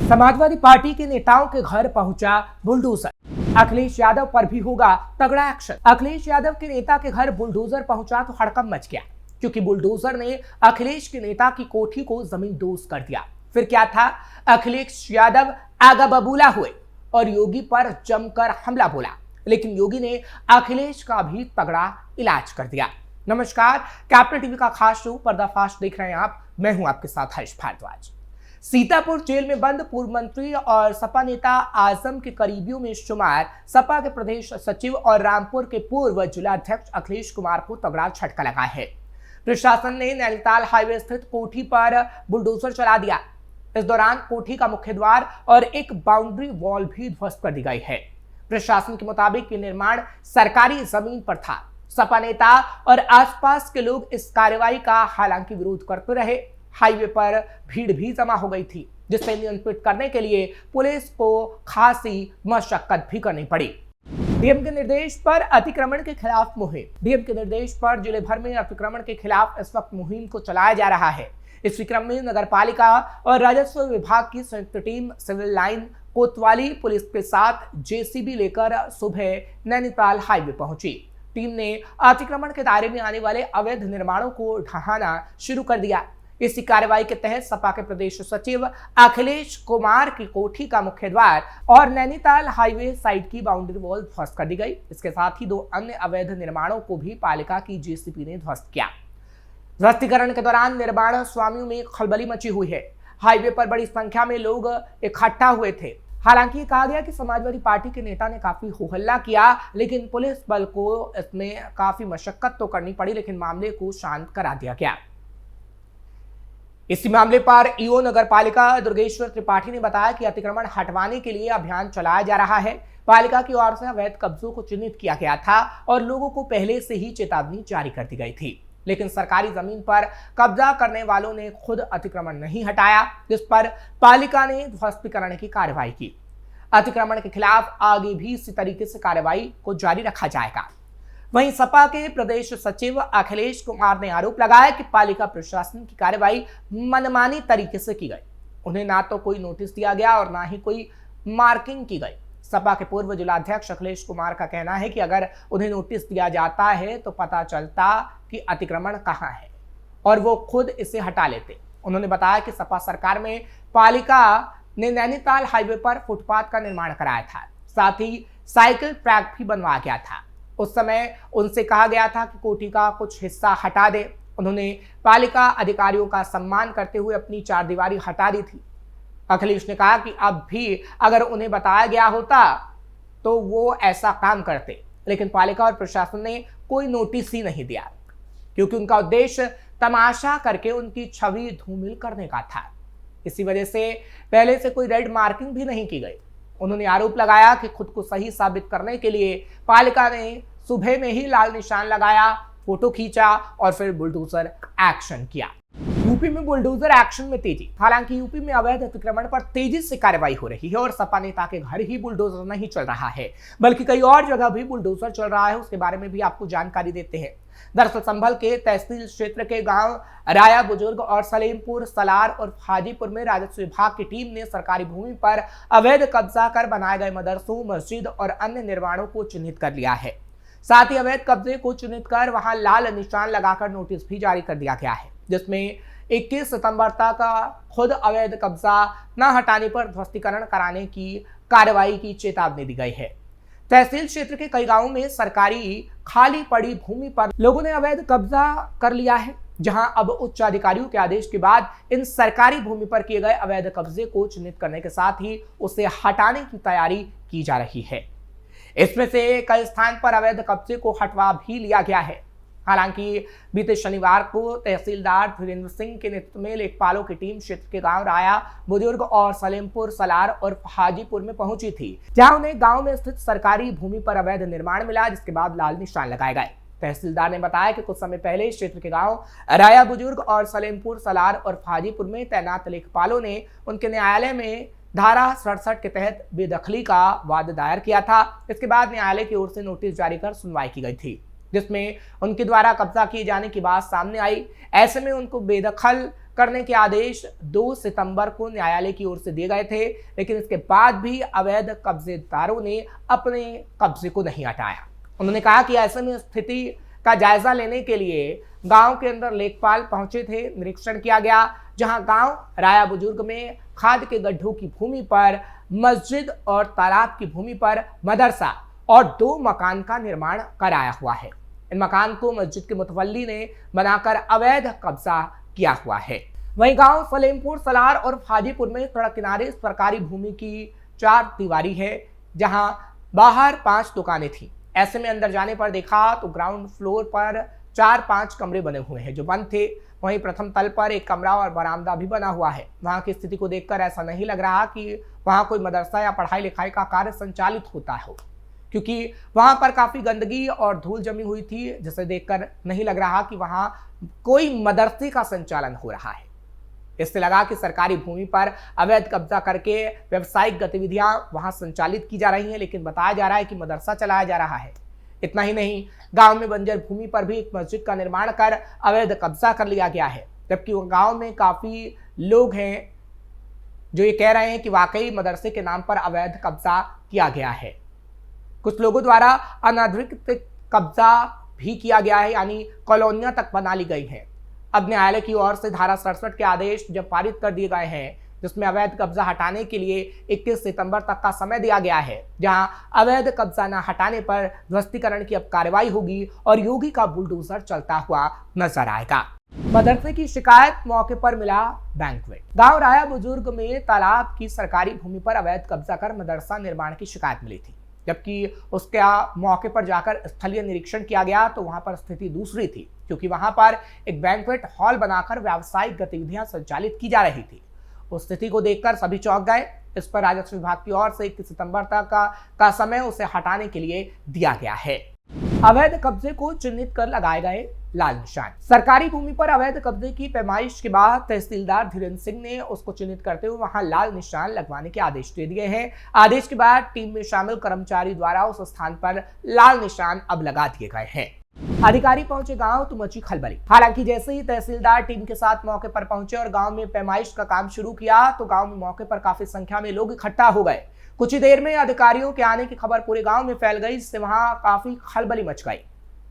Samajwadi party के नेताओं के घर पहुंचा बुलडोजर। अखिलेश यादव पर भी होगा तगड़ा एक्शन। अखिलेश यादव के नेता के घर बुलडोजर पहुंचा तो हड़कंप मच गया, क्योंकि बुलडोजर ने अखिलेश के नेता की कोठी को जमींदोज कर दिया। फिर क्या था, अखिलेश यादव आगा बबूला हुए और योगी पर जमकर हमला बोला, लेकिन योगी ने अखिलेश का भी तगड़ा इलाज कर दिया। नमस्कार, कैपिटल टीवी का खास शो पर्दाफाश देख रहे हैं आप। मैं हूं आपके साथ हर्ष भारद्वाज। सीतापुर जेल में बंद पूर्व मंत्री और सपा नेता आजम के करीबियों में शुमार सपा के प्रदेश सचिव और रामपुर के पूर्व जिलाध्यक्ष अखिलेश कुमार को तगड़ा झटका लगा है। प्रशासन ने नैनीताल हाईवे स्थित कोठी पर बुलडोजर चला दिया। इस दौरान कोठी का मुख्य द्वार और एक बाउंड्री वॉल भी ध्वस्त कर दी गई है। प्रशासन के मुताबिक ये निर्माण सरकारी जमीन पर था। सपा नेता और आसपास के लोग इस कार्रवाई का हालांकि विरोध करते रहे। हाईवे पर भीड़ भी जमा हो गई थी, जिसे नियंत्रित करने के लिए पुलिस को खासी मशक्कत भी करनी पड़ी। डीएम के निर्देश पर अतिक्रमण के खिलाफ मुहिम। डीएम के निर्देश पर जिले भर में अतिक्रमण के खिलाफ इस वक्त मुहिम को चलाया जा रहा है। इस क्रम में नगरपालिका और राजस्व विभाग की संयुक्त टीम सिविल लाइन कोतवाली पुलिस के साथ जेसीबी लेकर सुबह नैनीताल हाईवे पहुंची। टीम ने अतिक्रमण के दायरे में आने वाले अवैध निर्माणों को ढहाना शुरू कर दिया। इसी कार्रवाई के तहत सपा के प्रदेश सचिव अखिलेश कुमार की कोठी का मुख्य द्वार और नैनीताल हाईवे साइड की बाउंड्री वॉल ध्वस्त कर दी गई। इसके साथ ही 2 अन्य अवैध निर्माणों को भी पालिका की जेसीबी ने ध्वस्त किया। ध्वस्तीकरण के दौरान निर्माण स्वामियों में खलबली मची हुई है। हाईवे पर बड़ी संख्या में लोग इकट्ठा हुए थे। हालांकि कहा गया कि समाजवादी पार्टी के नेता ने काफी हो हल्ला किया, लेकिन पुलिस बल को इसमें काफी मशक्कत तो करनी पड़ी, लेकिन मामले को शांत करा दिया गया। इसी मामले पर ईओ नगरपालिका दुर्गेश्वर त्रिपाठी ने बताया कि अतिक्रमण हटवाने के लिए अभियान चलाया जा रहा है। पालिका की ओर से अवैध कब्जों को चिन्हित किया गया था और लोगों को पहले से ही चेतावनी जारी कर दी गई थी, लेकिन सरकारी जमीन पर कब्जा करने वालों ने खुद अतिक्रमण नहीं हटाया, जिस पर पालिका ने ध्वस्तीकरण की कार्रवाई की। अतिक्रमण के खिलाफ आगे भी इसी तरीके से कार्रवाई को जारी रखा जाएगा। वहीं सपा के प्रदेश सचिव अखिलेश कुमार ने आरोप लगाया कि पालिका प्रशासन की कार्रवाई मनमानी तरीके से की गई। उन्हें ना तो कोई नोटिस दिया गया और ना ही कोई मार्किंग की गई। सपा के पूर्व जिलाध्यक्ष अखिलेश कुमार का कहना है कि अगर उन्हें नोटिस दिया जाता है तो पता चलता कि अतिक्रमण कहां है और वो खुद इसे हटा लेते। उन्होंने बताया कि सपा सरकार में पालिका ने नैनीताल हाईवे पर फुटपाथ का निर्माण कराया था, साथ ही साइकिल ट्रैक भी बनवाया गया था। उस समय उनसे कहा गया था कि कोठी का कुछ हिस्सा हटा दे। उन्होंने पालिका अधिकारियों का सम्मान करते हुए अपनी चारदीवारी हटा दी थी। अखिलेश ने कहा कि अब भी अगर उन्हें बताया गया होता तो वो ऐसा काम करते, लेकिन पालिका और प्रशासन ने कोई नोटिस ही नहीं दिया, क्योंकि उनका उद्देश्य तमाशा करके उनकी छवि धूमिल करने का था। इसी वजह से पहले से कोई रेड मार्किंग भी नहीं की गई। उन्होंने आरोप लगाया कि खुद को सही साबित करने के लिए पालिका ने सुबह में ही लाल निशान लगाया, फोटो खींचा और फिर बुलडोजर एक्शन किया। यूपी में बुलडोजर एक्शन में तेजी। हालांकि यूपी में अवैध अतिक्रमण पर तेजी से कार्रवाई हो रही है और सपा नेता के घर ही बुलडोजर नहीं चल रहा है, बल्कि कई और जगह भी बुलडोजर चल रहा है। उसके बारे में भी आपको जानकारी देते हैं। दरअसल संभल के तहसील क्षेत्र के गांव राया बुजुर्ग और सलेमपुर, सलार और हाजीपुर में राजस्व विभाग की टीम ने सरकारी भूमि पर अवैध कब्जा कर बनाए गए मदरसों, मस्जिद और अन्य निर्माणों को चिन्हित कर लिया है। साथ ही अवैध कब्जे को चिन्हित कर वहां लाल निशान लगाकर नोटिस भी जारी कर दिया गया है, जिसमें 21 सितंबर तक खुद अवैध कब्जा न हटाने पर ध्वस्तीकरण कराने की कार्रवाई की चेतावनी दी गई है। तहसील क्षेत्र के कई गांवों में सरकारी खाली पड़ी भूमि पर लोगों ने अवैध कब्जा कर लिया है, जहां अब उच्च अधिकारियों के आदेश के बाद इन सरकारी भूमि पर किए गए अवैध कब्जे को चिन्हित करने के साथ ही उसे हटाने की तैयारी की जा रही है। इसमें से कई स्थान पर अवैध कब्जे को हटवा भी लिया गया है। हालांकि बीते शनिवार को तहसीलदार धीरेन्द्र सिंह के नेतृत्व में लेखपालों की टीम क्षेत्र के गांव राया बुजुर्ग और सलेमपुर, सलार और हाजीपुर में पहुंची थी, जहां उन्हें गांव में स्थित सरकारी भूमि पर अवैध निर्माण मिला, जिसके बाद लाल निशान लगाए गए। तहसीलदार ने बताया कि कुछ समय पहले क्षेत्र के गांव राया बुजुर्ग और सलेमपुर, सलार और हाजीपुर में तैनात लेखपालों ने उनके न्यायालय में धारा 67 के तहत बेदखली का वाद दायर किया था। इसके बाद न्यायालय की ओर से नोटिस जारी कर सुनवाई की गई थी, जिसमें उनके द्वारा कब्जा किए जाने की बात सामने आई। ऐसे में उनको बेदखल करने के आदेश 2 सितंबर को न्यायालय की ओर से दिए गए थे, लेकिन इसके बाद भी अवैध कब्जेदारों ने अपने कब्जे को नहीं हटाया। उन्होंने कहा कि ऐसे में स्थिति का जायजा लेने के लिए गांव के अंदर लेखपाल पहुंचे थे। निरीक्षण किया गया, जहां गांव राया बुजुर्ग में खाद के गड्ढों की भूमि पर मस्जिद और तालाब की भूमि पर मदरसा और 2 मकान का निर्माण कराया हुआ है। इन मकान को मस्जिद के मुतवल्ली ने बनाकर अवैध कब्जा किया हुआ है। वहीं गांव सलेमपुर, सलार और हाजीपुर में सड़क किनारे सरकारी भूमि की 4 दीवारी है, जहां बाहर 5 दुकानें थी। ऐसे में अंदर जाने पर देखा तो ग्राउंड फ्लोर पर 4-5 कमरे बने हुए हैं जो बंद थे। वहीं प्रथम तल पर एक कमरा और बरामदा भी बना हुआ है। वहां की स्थिति को देखकर ऐसा नहीं लग रहा कि वहां कोई मदरसा या पढ़ाई लिखाई का कार्य संचालित होता हो, क्योंकि वहां पर काफी गंदगी और धूल जमी हुई थी, जिसे देखकर नहीं लग रहा कि वहां कोई मदरसे का संचालन हो रहा है। इससे लगा कि सरकारी भूमि पर अवैध कब्जा करके व्यावसायिक गतिविधियां वहां संचालित की जा रही हैं, लेकिन बताया जा रहा है कि मदरसा चलाया जा रहा है। इतना ही नहीं, गांव में बंजर भूमि पर भी एक मस्जिद का निर्माण कर अवैध कब्जा कर लिया गया है, जबकि वो गांव में काफी लोग हैं जो ये कह रहे हैं कि वाकई मदरसे के नाम पर अवैध कब्जा किया गया है। कुछ लोगों द्वारा अनधिकृत कब्जा भी किया गया है, यानी कॉलोनियां तक बना ली गई हैं। अब न्यायालय की ओर से धारा 67 के आदेश जब पारित कर दिए गए हैं, जिसमें अवैध कब्जा हटाने के लिए 21 सितंबर तक का समय दिया गया है, जहां अवैध कब्जा न हटाने पर ध्वस्तीकरण की अब कार्रवाई होगी और योगी का बुलडोजर चलता हुआ नजर आएगा। मदरसे की शिकायत, मौके पर मिला बैंक्वेट। गांव राया बुजुर्ग में तालाब की सरकारी भूमि पर अवैध कब्जा कर मदरसा निर्माण की शिकायत मिली थी, जबकि उसका मौके पर जाकर स्थलीय निरीक्षण किया गया तो वहां पर स्थिति दूसरी थी, क्योंकि वहां पर एक बैंक्वेट हॉल बनाकर व्यावसायिक गतिविधियां संचालित की जा रही थी। उस स्थिति को देखकर सभी चौंक गए। इस पर राजस्व विभाग की ओर से 21 सितंबर तक का समय उसे हटाने के लिए दिया गया है। अवैध कब्जे को चिन्हित कर लगाए गए लाल निशान। सरकारी भूमि पर अवैध कब्जे की पैमाइश के बाद तहसीलदार धीरेन्द्र सिंह ने उसको चिन्हित करते हुए वहां लाल निशान लगवाने के आदेश दे दिए हैं। आदेश के बाद टीम में शामिल कर्मचारी द्वारा उस स्थान पर लाल निशान अब लगा दिए गए हैं। अधिकारी पहुंचे गांव तो मची खलबली। हालांकि जैसे ही तहसीलदार टीम के साथ मौके पर पहुंचे और गांव में पैमाइश का काम शुरू किया तो गांव में मौके पर काफी संख्या में लोग इकट्ठा हो गए। कुछ ही देर में अधिकारियों के आने की खबर पूरे गांव में फैल गई, जिससे वहां काफी खलबली मच गई।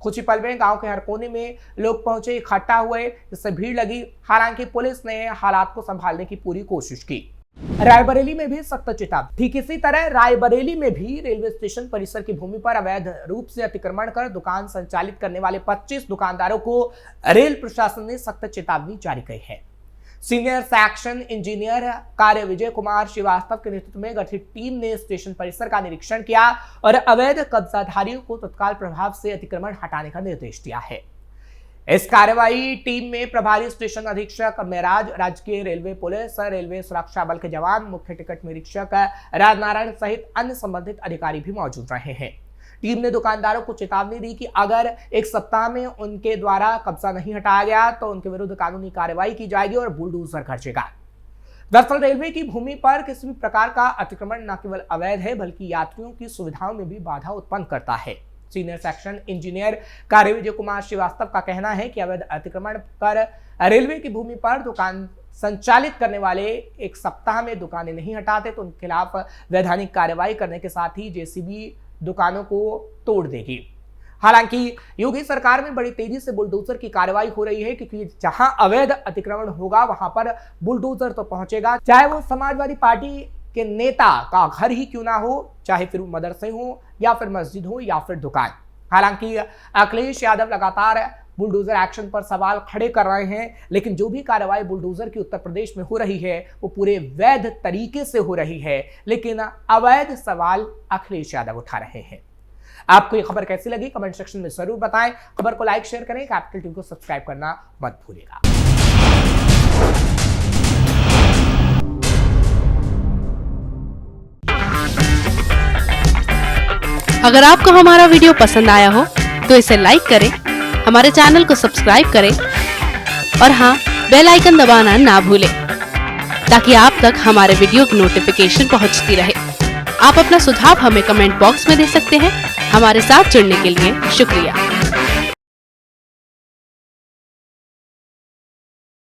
कुछ ही पल में गांव के हर कोने में लोग पहुंचे, इकट्ठा हुए, जिससे भीड़ लगी। हालांकि पुलिस ने हालात को संभालने की पूरी कोशिश की। रायबरेली में भी सख्त चेतावनी। ठीक इसी तरह रायबरेली में भी रेलवे स्टेशन परिसर की भूमि पर अवैध रूप से अतिक्रमण कर दुकान संचालित करने वाले 25 दुकानदारों को रेल प्रशासन ने सख्त चेतावनी जारी की है। सीनियर सेक्शन इंजीनियर कार्य विजय कुमार श्रीवास्तव के नेतृत्व में गठित टीम ने स्टेशन परिसर का निरीक्षण किया और अवैध कब्जाधारियों को तत्काल प्रभाव से अतिक्रमण हटाने का निर्देश दिया है। इस कार्रवाई टीम में प्रभारी स्टेशन अधीक्षक मेराज, राजकीय रेलवे पुलिस, रेलवे सुरक्षा बल के जवान, मुख्य टिकट निरीक्षक राजनारायण सहित अन्य संबंधित अधिकारी भी मौजूद रहे हैं। टीम ने दुकानदारों को चेतावनी दी कि अगर 1 सप्ताह में उनके द्वारा कब्जा नहीं हटाया गया तो उनके विरुद्ध कानूनी कार्रवाई की जाएगी और बुलडोजर खर्चेगा। दरअसल रेलवे की भूमि पर किसी भी प्रकार का अतिक्रमण न केवल अवैध है बल्कि यात्रियों की सुविधाओं में भी बाधा उत्पन्न करता है। सीनियर सेक्शन इंजीनियर कार्य विजय कुमार श्रीवास्तव का कहना है कि अवैध अतिक्रमण कर रेलवे की भूमि पर दुकान संचालित करने वाले 1 सप्ताह में दुकानें नहीं हटाते तो उनके खिलाफ वैधानिक कार्रवाई करने के साथ ही जेसीबी दुकानों को तोड़ देगी। हालांकि योगी सरकार में बड़ी तेजी से बुलडोजर की कार्रवाई हो रही है, क्योंकि जहां अवैध अतिक्रमण होगा वहां पर बुलडोजर तो पहुंचेगा, चाहे वो समाजवादी पार्टी के नेता का घर ही क्यों ना हो, चाहे फिर मदरसे हो या फिर मस्जिद हो या फिर दुकान। हालांकि अखिलेश यादव लगातार बुलडोजर एक्शन पर सवाल खड़े कर रहे हैं, लेकिन जो भी कार्रवाई बुलडोजर की उत्तर प्रदेश में हो रही है वो पूरे वैध तरीके से हो रही है, लेकिन अवैध सवाल अखिलेश यादव उठा रहे हैं। आपको ये खबर कैसी लगी कमेंट सेक्शन में जरूर बताएं। खबर को लाइक शेयर करें, कैपिटल टीवी को सब्सक्राइब करना मत भूलिएगा। अगर आपको हमारा वीडियो पसंद आया हो तो इसे लाइक करें, हमारे चैनल को सब्सक्राइब करें और हाँ, बेल आइकन दबाना ना भूलें ताकि आप तक हमारे वीडियो की नोटिफिकेशन पहुंचती रहे। आप अपना सुझाव हमें कमेंट बॉक्स में दे सकते हैं। हमारे साथ जुड़ने के लिए शुक्रिया।